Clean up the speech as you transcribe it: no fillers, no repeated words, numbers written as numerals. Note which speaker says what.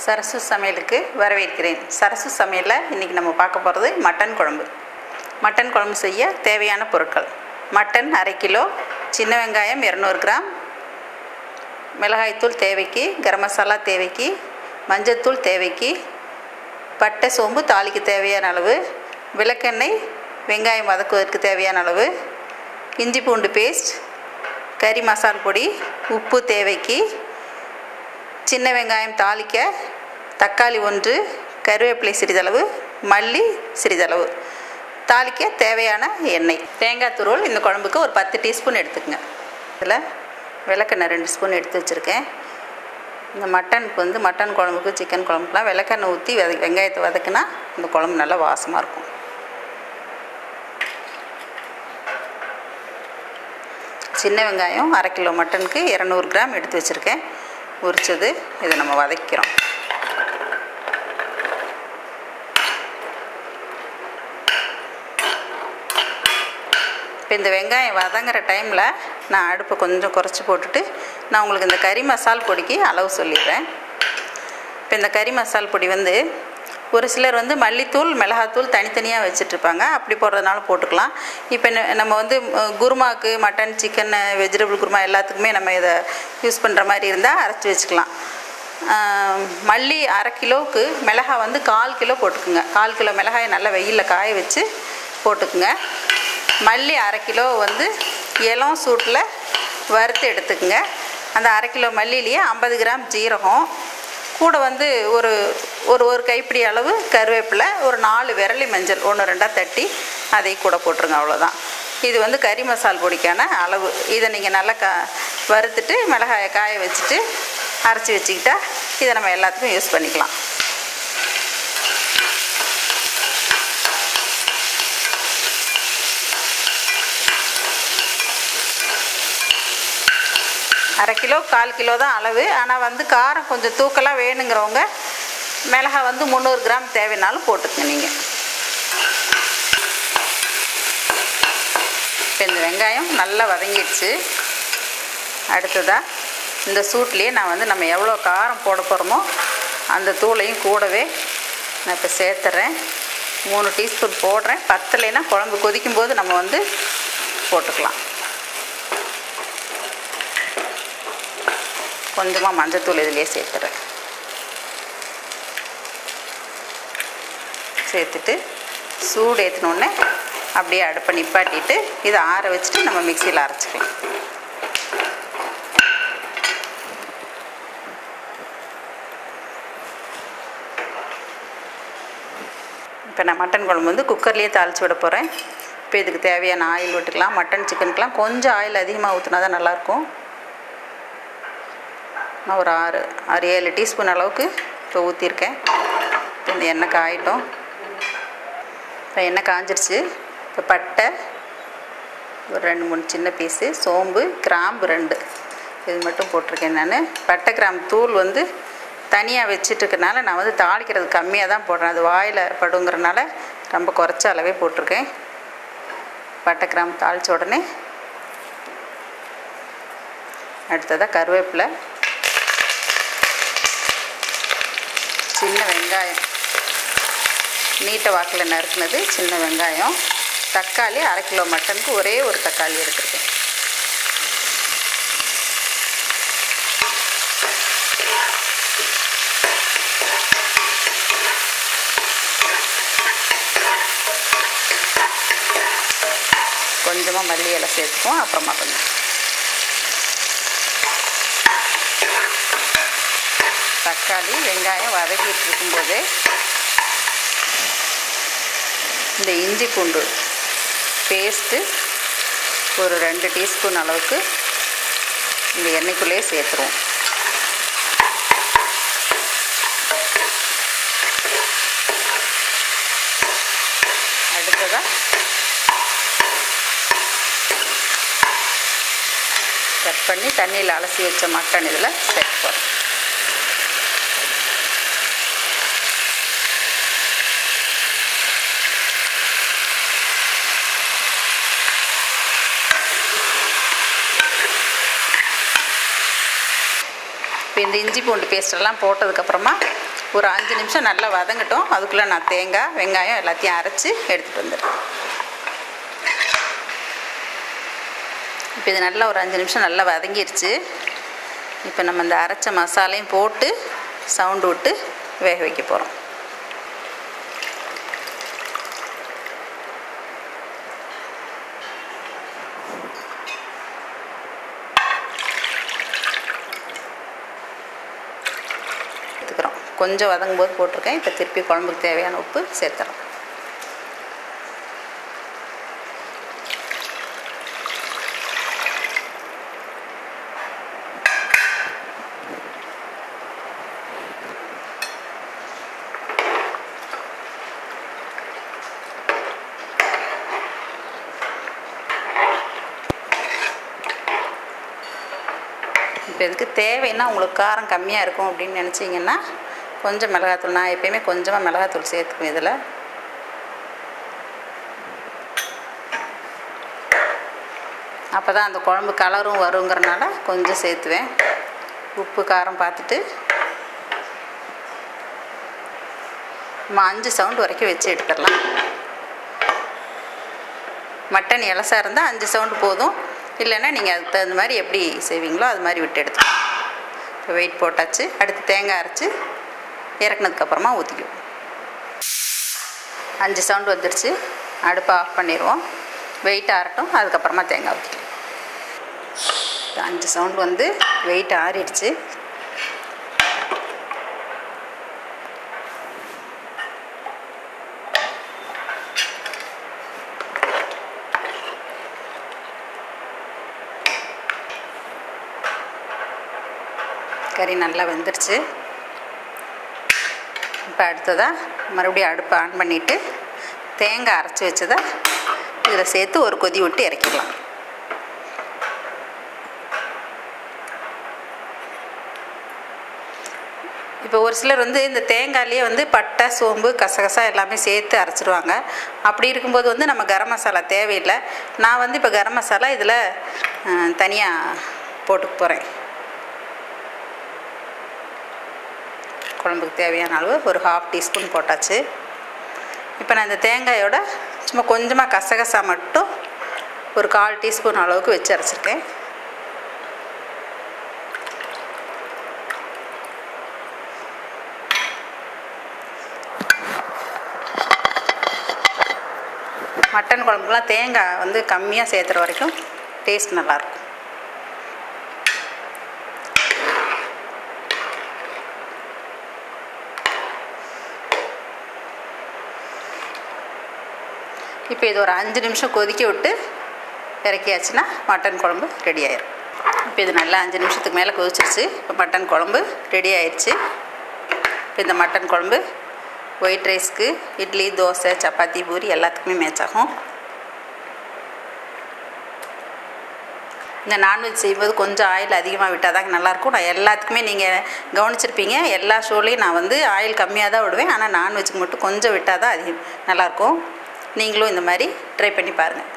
Speaker 1: சரசு சமையலுக்கு வரவேற்கிறேன். சரசு சமையலில் இன்றைக்கி நம்ம பார்க்க போகிறது மட்டன் குழம்பு. மட்டன் குழம்பு செய்ய தேவையான பொருட்கள்: மட்டன் 1/2 கிலோ, சின்ன வெங்காயம் 200 கிராம், மிளகாய்த்தூள் தேவைக்கு, கரம் மசாலா தேவைக்கு, மஞ்சத்தூள் தேவைக்கு, பட்டை சோம்பு தாளிக்கு தேவையான அளவு, விளக்கெண்ணெய் வெங்காயம் வதக்குவதற்கு தேவையான அளவு, இஞ்சி பூண்டு பேஸ்ட், கறி மசால் பொடி, உப்பு தேவைக்கு, சின்ன வெங்காயம் தாளிக்க, தக்காளி 1, கருவேப்பிலை சிறிதளவு, மல்லி சிறிதளவு, தாளிக்க தேவையான எண்ணெய், தேங்காய் துருவல். இந்த குழம்புக்கு ஒரு 10 டீஸ்பூன் எடுத்துக்கங்க. இதில் விளக்கெண்ணெய் 2 ஸ்பூன் எடுத்து வச்சுருக்கேன். இந்த மட்டனுக்கு மட்டன் குழம்புக்கு, சிக்கன் குழம்புக்குலாம் விளக்கெண்ணெய் ஊற்றி வெங்காயத்தை வதக்குனா இந்த குழம்பு நல்லா வாசமாக இருக்கும். சின்ன வெங்காயம் 1/2 கிலோ மட்டனுக்கு 200 கிராம் எடுத்து வச்சுருக்கேன். உரிச்சது இதை நம்ம வதக்கிறோம். இப்போ இந்த வெங்காயம் வதங்குற டைமில் நான் அடுப்பை கொஞ்சம் குறைச்சி போட்டுட்டு நான் உங்களுக்கு இந்த கறி மசால் பொடிக்கு அளவு சொல்லிடுறேன். இப்போ இந்த கறி மசால் பொடி ஒரு சிலர் மல்லித்தூள் மிளகாத்தூள் தனித்தனியாக வச்சுட்ருப்பாங்க. அப்படி போடுறதுனால போட்டுக்கலாம். இப்போ நம்ம குருமாவுக்கு, மட்டன், சிக்கன், வெஜிடபிள் குருமா எல்லாத்துக்குமே நம்ம இதை யூஸ் பண்ணுற மாதிரி இருந்தால் அரைச்சி வச்சுக்கலாம். மல்லி 1/2 கிலோவுக்கு மிளகாய் 1/4 கிலோ போட்டுக்குங்க. 1/4 கிலோ மிளகாயை நல்லா வெயிலில் காய வச்சு போட்டுக்குங்க. மல்லி 1/2 கிலோ இளம் சூட்டில் வறுத்து எடுத்துக்குங்க. அந்த 1/2 கிலோ மல்லியிலேயே 50 கிராம் ஜீரகம், கூட ஒரு கைப்பிடி அளவு கருவேப்பிலை, ஒரு 4 விரலி மஞ்சள் 1-2 தட்டி அதை கூட போட்டுருங்க. அவ்வளோதான். இது கறி மசால் பொடிக்கான அளவு. இதை நீங்கள் நல்லா வறுத்துட்டு மிளகாயை காய வச்சுட்டு அரைச்சி வச்சுக்கிட்டா இதை நம்ம எல்லாத்துக்கும் யூஸ் பண்ணிக்கலாம். அரை கிலோ 1/4 கிலோ தான் அளவு. ஆனால் காரம் கொஞ்சம் தூக்கலாக வேணுங்கிறவங்க மிளகாய் 300 கிராம் தேவைனாலும் போட்டுக்குங்க நீங்கள். இப்போ இந்த வெங்காயம் நல்லா வதங்கிடுச்சு. அடுத்ததாக இந்த சூட்லேயே நான் நம்ம எவ்வளோ காரம் போட போகிறோமோ அந்த தூளையும் கூடவே நான் இப்போ சேர்த்துறேன். 3 டீஸ்பூன் போடுறேன். பத்தலைன்னா குழம்பு கொதிக்கும்போது நம்ம போட்டுக்கலாம். கொஞ்சமாக மஞ்சத்தூள் இதிலே சேர்த்துறேன். சேர்த்துட்டு சூடு ஏற்றினோடனே அப்படியே அடுப்பை நிப்பாட்டிட்டு இதை ஆற வச்சுட்டு நம்ம மிக்சியில் அரைச்சிக்கலாம். இப்போ நான் மட்டன் குழம்பு குக்கர்லேயே தாளித்து விட போகிறேன். இப்போ இதுக்கு தேவையான ஆயில் விட்டுக்கலாம். மட்டன் சிக்கனுக்கெலாம் கொஞ்சம் ஆயில் அதிகமாக ஊற்றினா தான் நல்லாயிருக்கும். நான் ஒரு 6-7 டீஸ்பூன் அளவுக்கு இப்போ ஊற்றிருக்கேன். இப்போ இந்த எண்ணெய் காயிட்டோம். இப்போ எண்ணெய் காஞ்சிருச்சு. இப்போ பட்டை ஒரு 2-3 சின்ன பீஸு, சோம்பு, கிராம்பு 2 இது மட்டும் போட்டிருக்கேன். நான் பட்டை கிராம்பு தூள் தனியாக வச்சிட்ருக்கனால நான் தாளிக்கிறது கம்மியாக தான் போடுறேன். அது வாயில் படுங்கிறனால ரொம்ப குறைச்ச அளவே போட்டிருக்கேன். பட்டை கிராம்பு தாளித்த உடனே அடுத்ததாக கருவேப்பிலை, சின்ன வெங்காயம் நீட்ட வாக்கில் நறுக்குனது சின்ன வெங்காயம், தக்காளி 1/2 கிலோ மட்டனுக்கு ஒரே ஒரு தக்காளி எடுத்துருக்கேன். கொஞ்சமாக மல்லி இலை சேர்த்துக்குவோம். அப்புறமா கொஞ்சம் தக்காளி வெங்காயம் வதக்கிட்டு இருக்கும்போதே இந்த இஞ்சி பூண்டு பேஸ்ட்டு ஒரு 2 டீஸ்பூன் அளவுக்கு இந்த எண்ணெய்க்குள்ளேயே சேர்த்துருவோம். அடுத்ததாக கட் பண்ணி தண்ணியில் அலசி வச்ச மட்டன் இதில் சேர்த்து போகிறோம். இப்போ இந்த இஞ்சி பூண்டு பேஸ்டெல்லாம் போட்டதுக்கப்புறமா ஒரு 5 நிமிஷம் நல்லா வதங்கட்டும். அதுக்குள்ளே நான் தேங்காய் வெங்காயம் எல்லாத்தையும் அரைச்சி எடுத்துகிட்டு வந்துடுறேன். இப்போ இது நல்லா ஒரு 5 நிமிஷம் நல்லா வதங்கிருச்சு. இப்போ நம்ம இந்த அரைச்ச மசாலையும் போட்டு சவுண்டு விட்டு வேக வைக்க போகிறோம். எடுத்துக்கிறோம். கொஞ்சம் வதங்கும் போது போட்டிருக்கேன். இப்போ திருப்பி குழம்புக்கு தேவையான உப்பு சேர்த்துறோம். இப்போ இதுக்கு தேவைன்னா உங்களுக்கு காரம் கம்மியாக இருக்கும் அப்படின்னு நினச்சிங்கன்னா கொஞ்சம் மிளகாத்தூள், நான் எப்பயுமே கொஞ்சமாக மிளகாத்தூள் சேர்த்துக்குவேன் இதில். அப்போ தான் அந்த குழம்பு கலரும் வருங்கிறனால கொஞ்சம் சேர்த்துவேன். உப்பு காரம் பார்த்துட்டு நம்ம 5 சவுண்டு வரைக்கும் வச்சு எடுத்துடலாம். மட்டன் இலசாக இருந்தால் 5 சவுண்டு போதும். இல்லைன்னா நீங்கள் அதுக்கு தகுந்த மாதிரி எப்படி செய்வீங்களோ அது மாதிரி விட்டு எடுத்துக்கலாம். இப்போ வெயிட் போட்டாச்சு. அடுத்து தேங்காய் அரைச்சி இறக்குனதுக்கப்புறமா ஊற்றிக்குவோம். 5 சவுண்டு வந்துடுச்சு. அடுப்பை ஆஃப் பண்ணிடுவோம். வெயிட் ஆறட்டும். அதுக்கப்புறமா தேங்காய் ஊற்றிக்கலாம். 5 சவுண்டு வந்து வெயிட் ஆறிடுச்சு. கறி நல்லா வெந்துருச்சு. இப்போ அடுத்ததாக மறுபடியும் அடுப்பை ஆன் பண்ணிவிட்டு தேங்காய் அரைச்சி வச்சதை இதில் சேர்த்து ஒரு கொதி விட்டு இறக்கிடலாம். இப்போ ஒரு சிலர் வந்து இந்த தேங்காயிலேயே வந்து பட்டை சோம்பு கசகசா எல்லாமே சேர்த்து அரைச்சிடுவாங்க. அப்படி இருக்கும்போது வந்து நம்ம கரம் மசாலா தேவையில்லை. நான் வந்து இப்போ கரம் மசாலா இதில் தனியாக போட்டுக்க போகிறேன். குழம்புக்கு தேவையான அளவு ஒரு 1/2 டீஸ்பூன் போட்டாச்சு. இப்போ நான் இந்த தேங்காயோட சும்மா கொஞ்சமாக கசகசா மட்டும் ஒரு 1/4 டீஸ்பூன் அளவுக்கு வச்சு அரைச்சிருக்கேன். மட்டன் குழம்புக்குலாம் தேங்காய் வந்து கம்மியாக சேர்த்துற வரைக்கும் டேஸ்ட் நல்லாயிருக்கும். இப்போ இது ஒரு 5 நிமிஷம் கொதிக்க விட்டு இறக்கியாச்சுன்னா மட்டன் குழம்பு ரெடி ஆயிடும். இப்போ இது நல்லா 5 நிமிஷத்துக்கு மேலே கொதிச்சிருச்சு. இப்போ மட்டன் குழம்பு ரெடி ஆயிடுச்சு. இப்போ இந்த மட்டன் குழம்பு ஒயிட் ரைஸ்க்கு, இட்லி, தோசை, சப்பாத்தி, பூரி எல்லாத்துக்குமே மேட்ச் ஆகும். இந்த நான்வெஜ் செய்யும்போது கொஞ்சம் ஆயில் அதிகமாக விட்டால் தாங்க நல்லாயிருக்கும். நான் எல்லாத்துக்குமே நீங்கள் கவனிச்சிருப்பீங்க, எல்லா ஷோலையும் நான் வந்து ஆயில் கம்மியாக தான் விடுவேன். ஆனால் நான்வெஜ்ஜுக்கு மட்டும் கொஞ்சம் விட்டால் தான் அதிகம் நல்லாயிருக்கும். நீங்களும் இந்த மாதிரி ட்ரை பண்ணி பாருங்கள்.